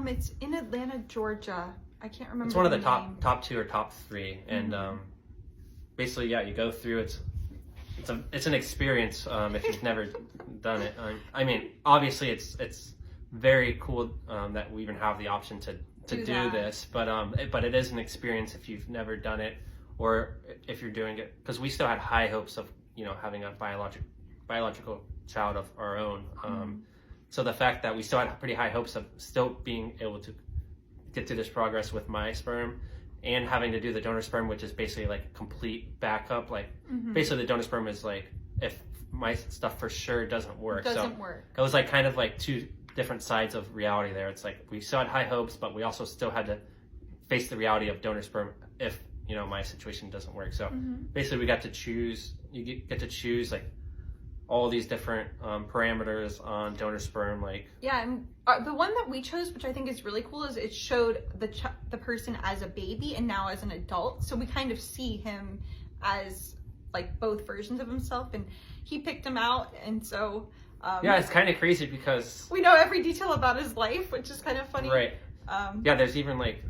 It's in Atlanta, Georgia. I can't remember. It's one of the name. top 2 or top 3, and basically, yeah, you go through. It's an experience if you've never done it. I mean, obviously, it's very cool that we even have the option to do this, but it is an experience if you've never done it, or if you're doing it, because we still had high hopes of having a biological child of our own. So the fact that we still had pretty high hopes of still being able to get to this progress with my sperm, and having to do the donor sperm, which is basically like complete backup. Like basically the donor sperm is like if my stuff for sure doesn't work. It was like kind of like 2 different sides of reality there. It's like we still had high hopes, but we also still had to face the reality of donor sperm if my situation doesn't work. So basically we got to choose. You get to choose like all these different parameters on donor sperm. Like and the one that we chose, which I think is really cool, is it showed the person as a baby and now as an adult. So we kind of see him as like both versions of himself, and he picked him out, and so it's kind of crazy because we know every detail about his life, which is kind of funny. Right. There's even like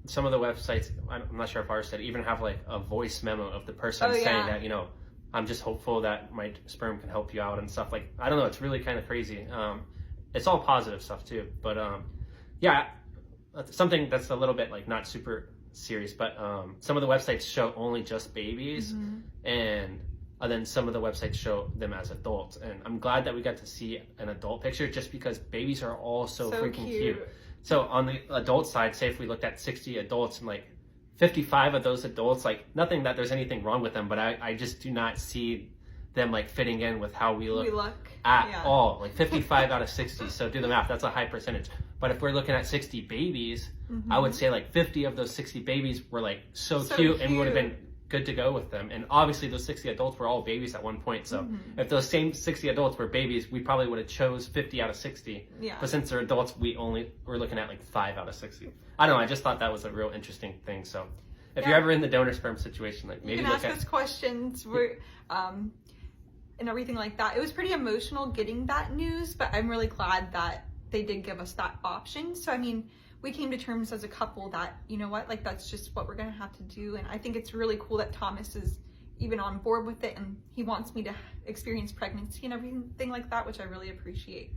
some of the websites, I'm not sure if ours did, even have like a voice memo of the person saying that, I'm just hopeful that my sperm can help you out and stuff. Like, I don't know, it's really kind of crazy. It's all positive stuff too, but something that's a little bit like not super serious, but some of the websites show only just babies, and then some of the websites show them as adults, and I'm glad that we got to see an adult picture, just because babies are all so freaking cute. So on the adult side, say if we looked at 60 adults, and like 55 of those adults, like nothing that there's anything wrong with them, but I just do not see them like fitting in with how we look at all. Like 55 out of 60, so do the math, that's a high percentage. But if we're looking at 60 babies, I would say like 50 of those 60 babies were like so cute, and we would have been good to go with them. And obviously those 60 adults were all babies at one point, so if those same 60 adults were babies, we probably would have chose 50 out of 60. But since they're adults, we're looking at like 5 out of 60. I don't know, I just thought that was a real interesting thing. So if you're ever in the donor sperm situation, like maybe you can ask us questions and everything like that. It was pretty emotional getting that news, but I'm really glad that they did give us that option. So I mean, we came to terms as a couple that, like that's just what we're gonna have to do. And I think it's really cool that Thomas is even on board with it, and he wants me to experience pregnancy and everything like that, which I really appreciate.